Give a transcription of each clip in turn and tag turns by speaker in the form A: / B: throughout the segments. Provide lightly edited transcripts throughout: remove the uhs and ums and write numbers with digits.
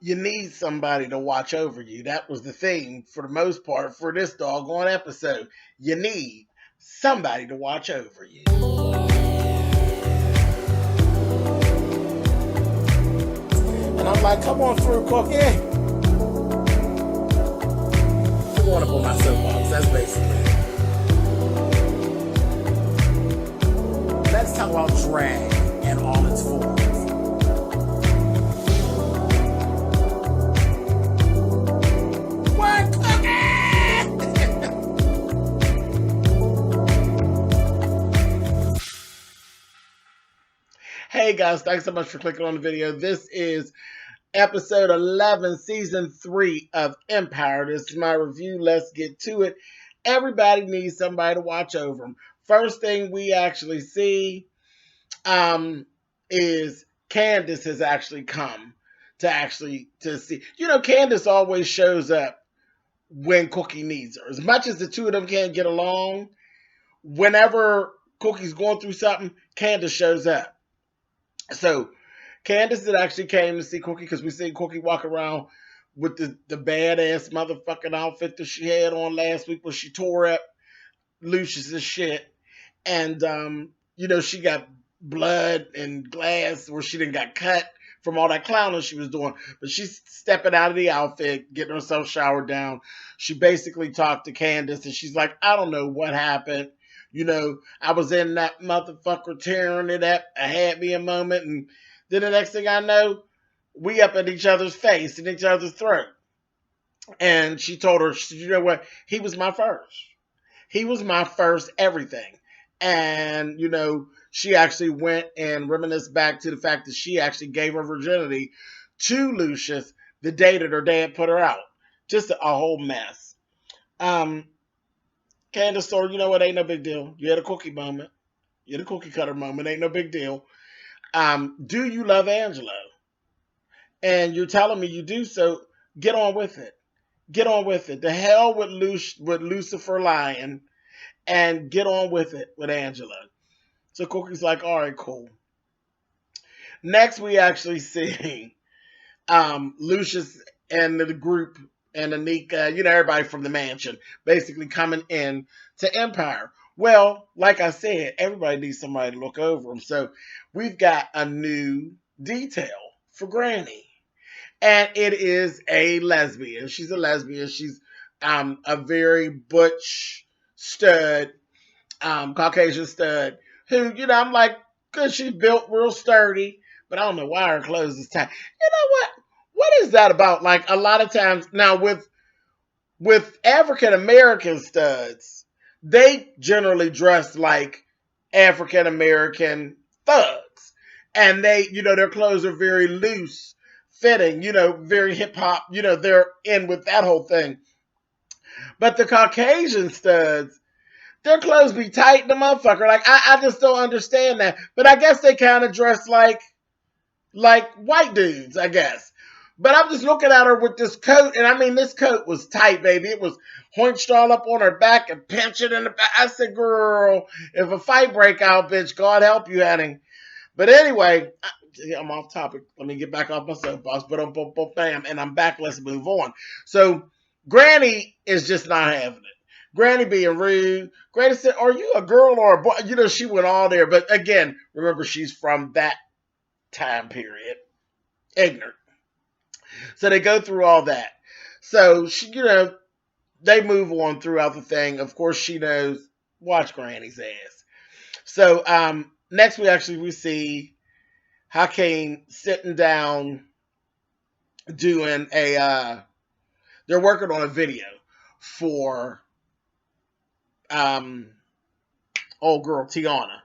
A: You need somebody to watch over you. That was the theme for the most part for this doggone episode. You need somebody to watch over you. And I'm like, come on through, Cookie. Come on up on my soapbox. That's basically it. Let's talk about drag and all its forms. What, Cookie? Hey guys, thanks so much for clicking on the video. This is episode 11, season 3 of Empire. This is my review. Let's get to it. Everybody needs somebody to watch over them. First thing we actually see is Candace has actually come to see. You know, Candace always shows up when Cookie needs her. As much as the two of them can't get along, whenever Cookie's going through something, Candace shows up. So Candace had actually came to see Cookie because we seen Cookie walk around with the badass motherfucking outfit that she had on last week when she tore up Lucius's shit. And, you know, she got blood and glass where she didn't got cut from all that clowning she was doing. But she's stepping out of the outfit, getting herself showered down. She basically talked to Candace and she's like, I don't know what happened. You know, I was in that motherfucker tearing it up. I had me a moment, and then the next thing I know, we up at each other's face and each other's throat. And she told her, she said, you know what? He was my first. He was my first everything. And, you know, she actually went and reminisced back to the fact that she actually gave her virginity to Lucius the day that her dad put her out. Just a whole mess. Candace told her, you know what, ain't no big deal. You had a cookie moment. You had a cookie cutter moment. Ain't no big deal. Do you love Angelo? And you're telling me you do, so get on with it. Get on with it. The hell with Lucifer lying, and get on with it with Angelo. So Cookie's like, all right, cool. Next, we actually see Lucius and the group and Anika, you know, everybody from the mansion, basically coming in to Empire. Well, like I said, everybody needs somebody to look over them. So we've got a new detail for Granny. And it is a lesbian. She's a lesbian. She's a very butch stud, Caucasian stud, who, you know, I'm like, good, she's built real sturdy, but I don't know why her clothes is tight. You know what? What is that about? Like, a lot of times now with African American studs, they generally dress like African American thugs, and they, you know, their clothes are very loose fitting, you know, very hip hop. You know, they're in with that whole thing. But the Caucasian studs, their clothes be tight, the motherfucker. Like, I just don't understand that. But I guess they kind of dress like white dudes, I guess. But I'm just looking at her with this coat, and I mean, this coat was tight, baby. It was hunched all up on her back and pinching in the back. I said, girl, if a fight break out, bitch, God help you, honey. But anyway, I'm off topic. Let me get back off my soapbox. But bam, and I'm back. Let's move on. So Granny is just not having it. Granny being rude. Granny said, are you a girl or a boy? You know, she went all there. But again, remember, she's from that time period. Ignorant. So they go through all that. So, she, you know, they move on throughout the thing. Of course, she knows, watch Granny's ass. So, next we see Hakeem sitting down doing they're working on a video for old girl Tiana.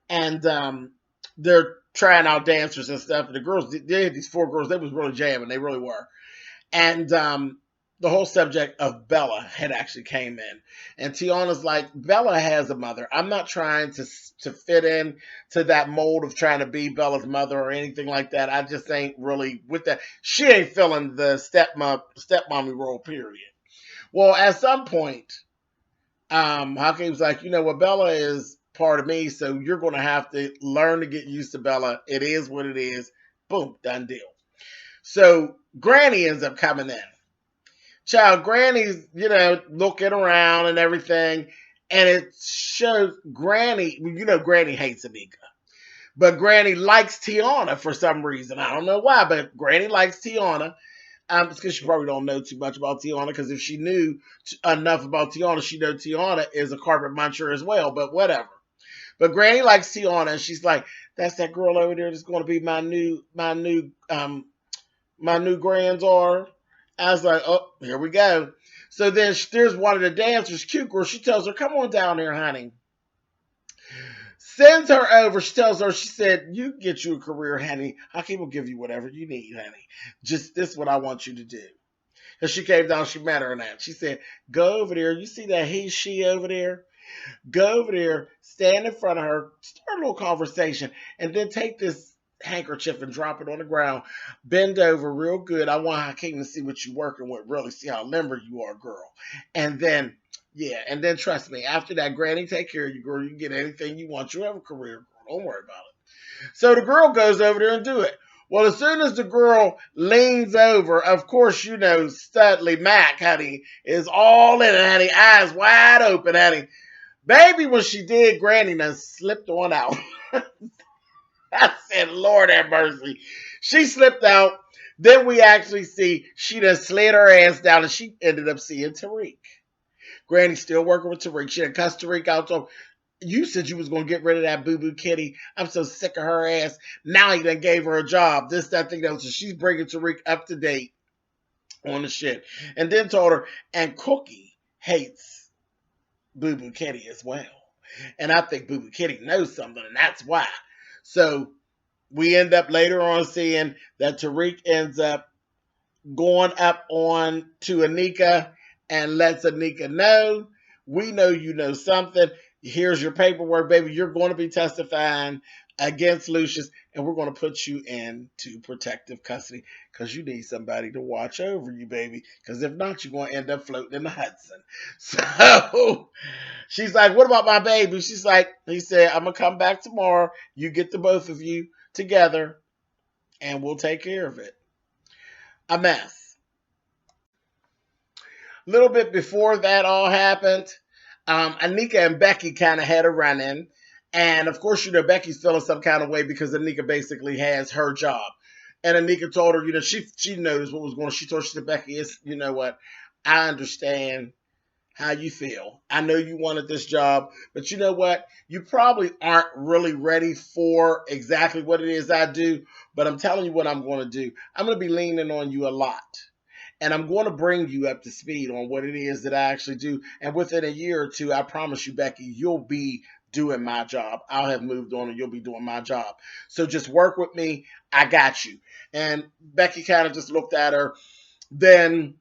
A: And they're trying out dancers and stuff. And the girls, they had these 4 girls, they was really jamming. They really were. And the whole subject of Bella had actually came in. And Tiana's like, Bella has a mother. I'm not trying to fit in to that mold of trying to be Bella's mother or anything like that. I just ain't really with that. She ain't feeling the stepmommy role, period. Well, at some point, Hakeem's like, you know what, Bella is part of me, so you're going to have to learn to get used to Bella. It is what it is. Boom, done deal. So Granny ends up coming in. Child, Granny's, looking around and everything. And it shows Granny, Granny hates Anika. But Granny likes Tiana for some reason. I don't know why, but Granny likes Tiana. It's because she probably don't know too much about Tiana. Because if she knew enough about Tiana, she know Tiana is a carpet muncher as well. But whatever. But Granny likes Tiana, and she's like, "That's that girl over there that's going to be my new granddaughter." I was like, "Oh, here we go." So then there's one of the dancers, cute girl. She tells her, "Come on down here, honey." Sends her over. She tells her, she said, "You get you a career, honey. Hakeem will give you whatever you need, honey. Just this is what I want you to do." And she came down, she met her and that. She said, "Go over there. You see that she over there? Go over there, stand in front of her, start a little conversation, and then take this handkerchief and drop it on the ground. Bend over real good. I want Hakeem to see what you're working with, really see how limber you are, girl. And then, yeah, and then trust me, after that, Granny take care of you, girl. You can get anything you want. You have a career, girl. Don't worry about it." So the girl goes over there and do it. Well, as soon as the girl leans over, of course, Studley Mac, honey, is all in it, honey, eyes wide open, honey. Baby, when she did, Granny done slipped on out. I said, Lord have mercy. She slipped out. Then we actually see she done slid her ass down and she ended up seeing Tariq. Granny's still working with Tariq. She done cussed Tariq out. So you said you was going to get rid of that boo-boo kitty. I'm so sick of her ass. Now he done gave her a job. This, that, thing, that. So she's bringing Tariq up to date on the shit. And then told her, and Cookie hates Boo Boo Kitty as well. And I think Boo Boo Kitty knows something, and that's why. So we end up later on seeing that Tariq ends up going up on to Anika and lets Anika know, "We know you know something. Here's your paperwork, baby. You're going to be testifying against Lucius, and we're going to put you into protective custody because you need somebody to watch over you, baby. Because if not, you're going to end up floating in the Hudson." So she's like, "What about my baby?" He said, "I'm going to come back tomorrow. You get the both of you together, and we'll take care of it." A mess. A little bit before that all happened, Anika and Becky kind of had a run-in. And of course, Becky's feeling some kind of way because Anika basically has her job. And Anika told her, she noticed what was going on. She said, "Becky, you know what? I understand how you feel. I know you wanted this job, but you know what? You probably aren't really ready for exactly what it is I do, but I'm telling you what I'm going to do. I'm going to be leaning on you a lot. And I'm going to bring you up to speed on what it is that I actually do. And within a year or two, I promise you, Becky, you'll be doing my job. I'll have moved on and you'll be doing my job. So just work with me. I got you." And Becky kind of just looked at her. Then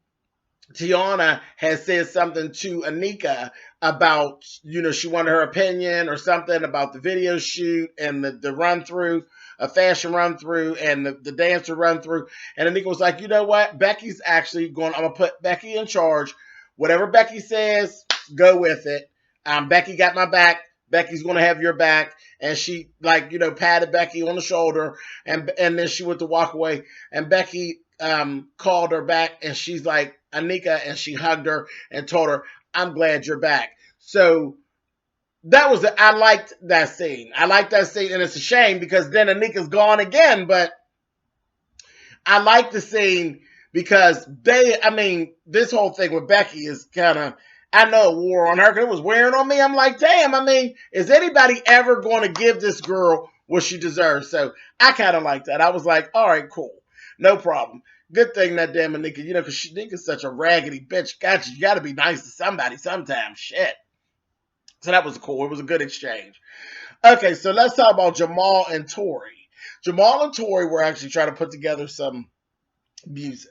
A: Tiana has said something to Anika about, she wanted her opinion or something about the video shoot and the run through, a fashion run through and the dancer run through. And Anika was like, "You know what? Becky's actually I'm going to put Becky in charge. Whatever Becky says, go with it. Becky got my back. Becky's going to have your back." And she patted Becky on the shoulder and then she went to walk away and Becky called her back and she's like, "Anika," and she hugged her and told her, "I'm glad you're back." So I liked that scene. I liked that scene, and it's a shame because then Anika's gone again, but I like the scene because this whole thing with Becky is kind of, I know it wore on her because it was wearing on me. I'm like, damn, is anybody ever going to give this girl what she deserves? So I kind of like that. I was like, all right, cool. No problem. Good thing that damn Anika, because Nika's such a raggedy bitch. Gotcha. You got to be nice to somebody sometimes. Shit. So that was cool. It was a good exchange. Okay, so let's talk about Jamal and Tori. Jamal and Tori were actually trying to put together some music.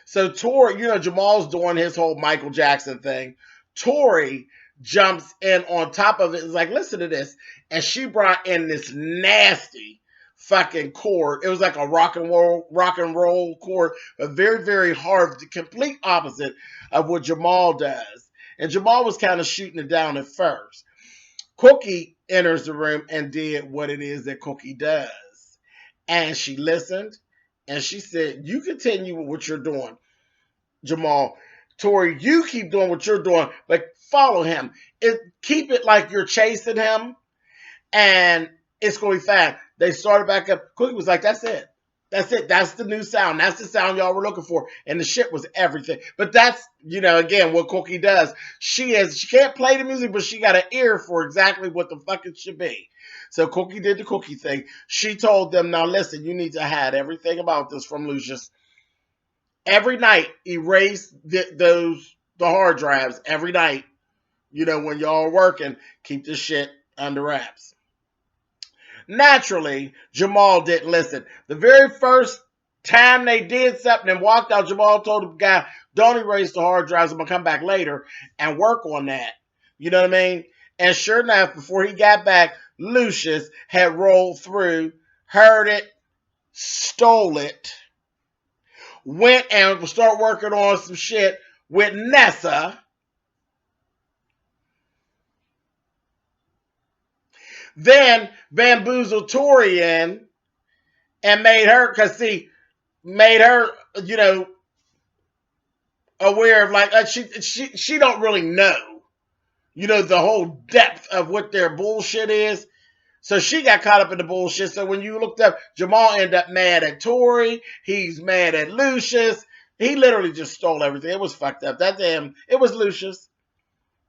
A: So Tori, Jamal's doing his whole Michael Jackson thing. Tori jumps in on top of it and is like, "Listen to this." And she brought in this nasty fucking chord. It was like a rock and roll chord, but very, very hard, the complete opposite of what Jamal does. And Jamal was kind of shooting it down at first. Cookie enters the room and did what it is that Cookie does. And she listened And she said, you continue with what you're doing, Jamal. Tori, you keep doing what you're doing, but follow him. Keep it like you're chasing him, and it's going to be fine. They started back up. Cookie was like, that's it. That's it. That's the new sound. That's the sound y'all were looking for. And the shit was everything. But that's, again, what Cookie does. She can't play the music, but she got an ear for exactly what the fuck it should be. So Cookie did the Cookie thing. She told them, now listen, you need to hide everything about this from Lucius. Every night, erase the hard drives. Every night, when y'all are working, keep this shit under wraps. Naturally, Jamal didn't listen. The very first time they did something and walked out, Jamal told the guy, don't erase the hard drives. I'm going to come back later and work on that. You know what I mean? And sure enough, before he got back, Lucius had rolled through, heard it, stole it, went and start working on some shit with Nessa. Then bamboozled Tori in and made her, aware of like, she don't really know, the whole depth of what their bullshit is. So she got caught up in the bullshit. So when you looked up, Jamal ended up mad at Tori. He's mad at Lucius. He literally just stole everything. It was fucked up. It was Lucius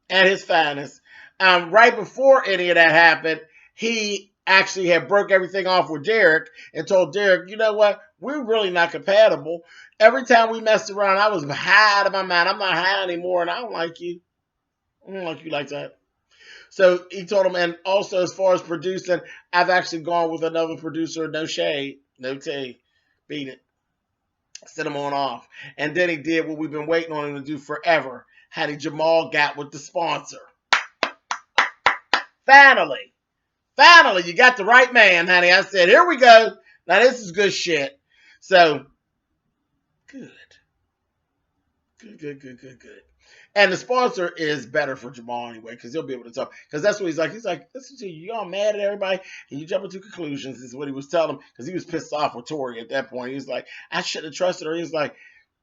A: at his finest. Right before any of that happened, he actually had broke everything off with Derek and told Derek, you know what? We're really not compatible. Every time we messed around, I was high out of my mind. I'm not high anymore, and I don't like you. I don't like you like that. So he told him, and also as far as producing, I've actually gone with another producer, no shade, no tea, beat it, set him on off. And then he did what we've been waiting on him to do forever. Honey, Jamal got with the sponsor. Finally, you got the right man, honey. I said, here we go. Now this is good shit. So, good. And the sponsor is better for Jamal anyway, because he'll be able to talk. Because that's what he's like. He's like, listen to you, y'all mad at everybody, and you jump into conclusions, is what he was telling him, because he was pissed off with Tori at that point. He was like, I should have trusted her. He was like,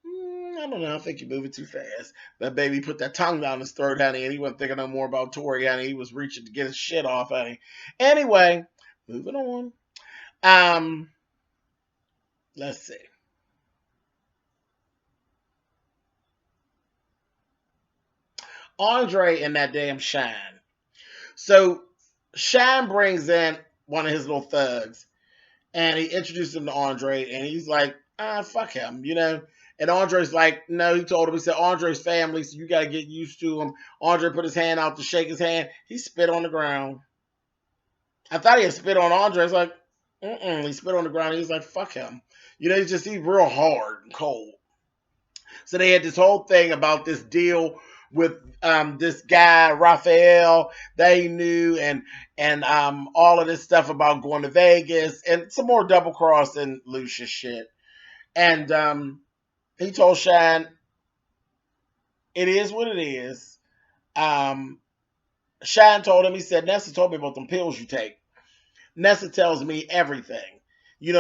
A: I don't know, I think you're moving too fast. But baby put that tongue down his throat, honey, and he wasn't thinking no more about Tori, honey. He was reaching to get his shit off, honey. Anyway, moving on. Let's see. Andre and that damn Shine. So Shine brings in one of his little thugs, and he introduced him to Andre, and he's like, fuck him, And Andre's like, no, he told him, he said, Andre's family, so you got to get used to him. Andre put his hand out to shake his hand. He spit on the ground. I thought he had spit on Andre. I was like, he spit on the ground. He was like, fuck him. He's real hard and cold. So they had this whole thing about this deal with this guy Raphael they knew, and all of this stuff about going to Vegas and some more double crossing Lucius shit. And he told Shine, it is what it is. Shine told him, he said, Nessa told me about them pills you take. Nessa tells me everything. He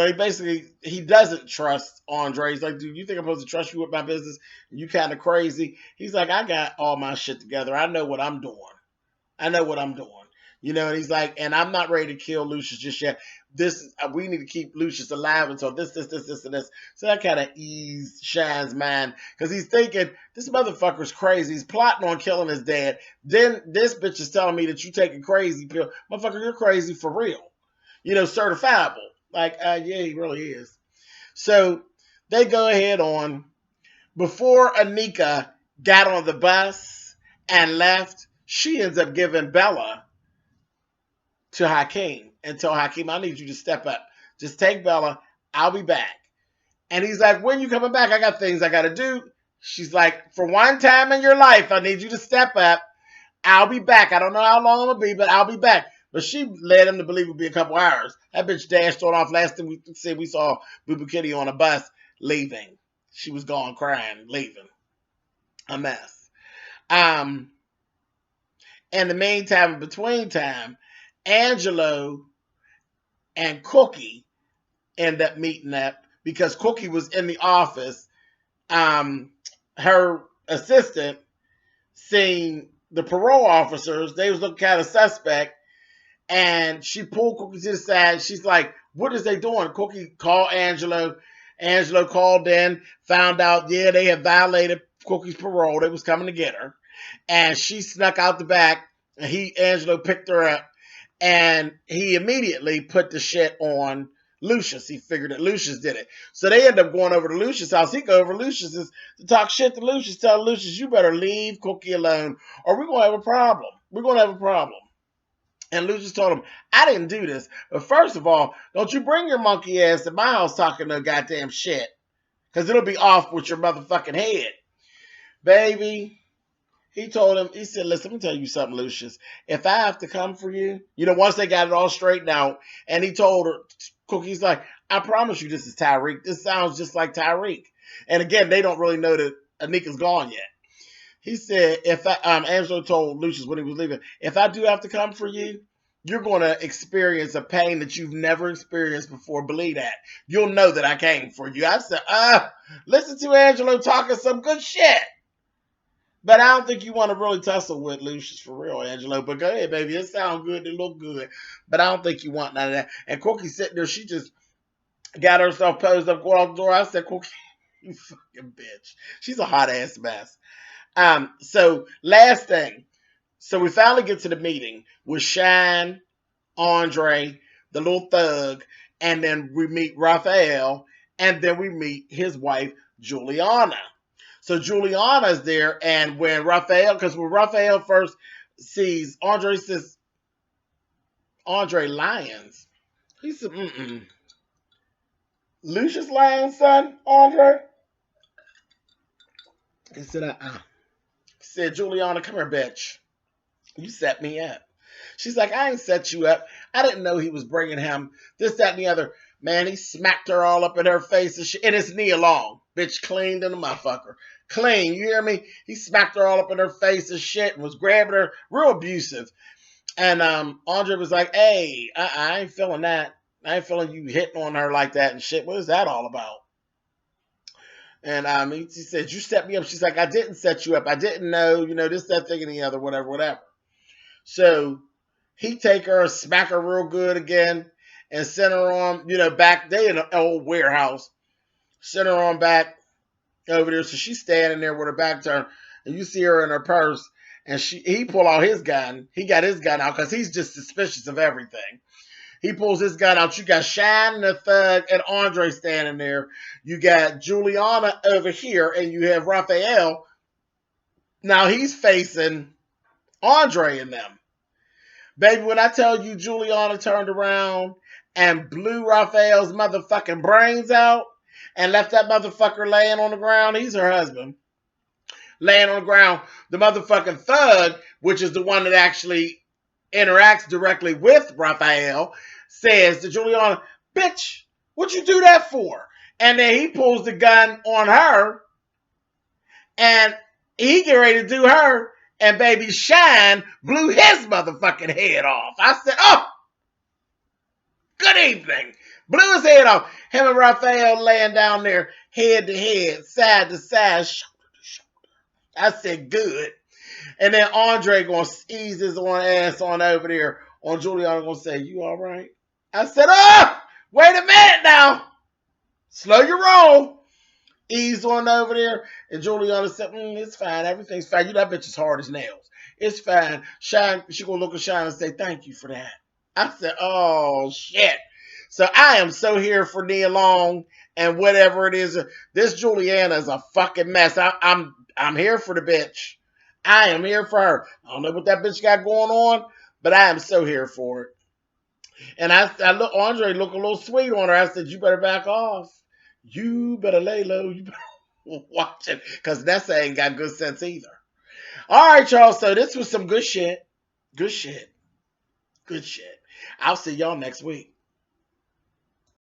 A: doesn't trust Andre. He's like, dude, you think I'm supposed to trust you with my business? You kind of crazy. He's like, I got all my shit together. I know what I'm doing. And he's like, and I'm not ready to kill Lucius just yet. We need to keep Lucius alive until this, and this. So that kind of eased Shine's mind, because he's thinking, this motherfucker's crazy. He's plotting on killing his dad. Then this bitch is telling me that you take a crazy pill. Motherfucker, you're crazy for real. Certifiable. Like, yeah, he really is. So they go ahead on. Before Anika got on the bus and left, she ends up giving Bella to Hakeem and told Hakeem, I need you to step up. Just take Bella. I'll be back. And he's like, when you coming back? I got things I got to do. She's like, for one time in your life, I need you to step up. I'll be back. I don't know how long I'm going to be, but I'll be back. But she led him to believe it would be a couple hours. That bitch dashed on off. Last time we said we saw Boo Boo Kitty on a bus leaving. She was gone crying, leaving. A mess. In the meantime, in between time, Angelo and Cookie end up meeting up because Cookie was in the office. Her assistant seen the parole officers. They was looking kind of suspect. And she pulled Cookie to the side. She's like, what is they doing? Cookie called Angelo. Angelo called in, found out, yeah, they had violated Cookie's parole. They was coming to get her. And she snuck out the back. And Angelo picked her up. And he immediately put the shit on Lucius. He figured that Lucius did it. So they end up going over to Lucius' house. He go over to Lucius's to talk shit to Lucius. Tell Lucius, you better leave Cookie alone or we're going to have a problem. We're going to have a problem. And Lucius told him, I didn't do this. But first of all, don't you bring your monkey ass to my house talking no goddamn shit. Because it'll be off with your motherfucking head. Baby, he told him, he said, listen, let me tell you something, Lucius. If I have to come for you, once they got it all straightened out, and he told her, Cookie's like, I promise you this is Tyreek. This sounds just like Tyreek. And again, they don't really know that Anika's gone yet. He said, Angelo told Lucius when he was leaving, if I do have to come for you, you're going to experience a pain that you've never experienced before. Believe that. You'll know that I came for you. I said, listen to Angelo talking some good shit. But I don't think you want to really tussle with Lucius for real, Angelo. But go ahead, baby. It sounds good. It look good. But I don't think you want none of that. And Cookie sitting there, she just got herself posed up, going out the door. I said, Cookie, you fucking bitch. She's a hot ass mess. So last thing. So we finally get to the meeting with Shine, Andre, the little thug, and then we meet Raphael, and then we meet his wife, Juliana. So Juliana's there, and when Raphael first sees Andre, says, Andre Lyons. He said, Lucius Lyons' son, Andre? He said, said, Juliana, come here, bitch. You set me up. She's like, I ain't set you up. I didn't know he was bringing him this, that, and the other. Man, he smacked her all up in her face and shit. And it's Nia Long. Bitch, clean to the motherfucker. Clean, you hear me? He smacked her all up in her face and shit and was grabbing her. Real abusive. And Andre was like, hey, I ain't feeling that. I ain't feeling you hitting on her like that and shit. What is that all about? And he said, you set me up. She's like, I didn't set you up. I didn't know, this, that, thing, and the other, whatever. So he take her, smack her real good again, and send her on, back. They in an old warehouse. Send her on back over there. So she's standing there with her back turned, and you see her in her purse. And he pull out his gun. He got his gun out because he's just suspicious of everything. He pulls his gun out. You got Shine, the thug, and Andre standing there. You got Juliana over here, and you have Raphael. Now he's facing Andre and them. Baby, when I tell you Juliana turned around and blew Raphael's motherfucking brains out and left that motherfucker laying on the ground, he's her husband, laying on the ground. The motherfucking thug, which is the one that actually interacts directly with Raphael, says to Juliana, bitch, what'd you do that for? And then he pulls the gun on her and he get ready to do her. And baby Shine blew his motherfucking head off. I said, oh, good evening. Blew his head off. Him and Raphael laying down there, head to head, side to side, shoulder to shoulder. I said, good. And then Andre going to ease his own ass on over there on Juliana, going to say, you all right? I said, oh, wait a minute now. Slow your roll. Ease on over there. And Juliana said, it's fine. Everything's fine. That bitch is hard as nails. It's fine. Shine, she going to look at Shine and say, thank you for that. I said, oh, shit. So I am so here for Nia Long and whatever it is. This Juliana is a fucking mess. I'm here for the bitch. I am here for her. I don't know what that bitch got going on, but I am so here for it. And I look, Andre look a little sweet on her. I said, you better back off. You better lay low. You better watch it. Because Nessa ain't got good sense either. All right, y'all. So this was some good shit. Good shit. Good shit. I'll see y'all next week.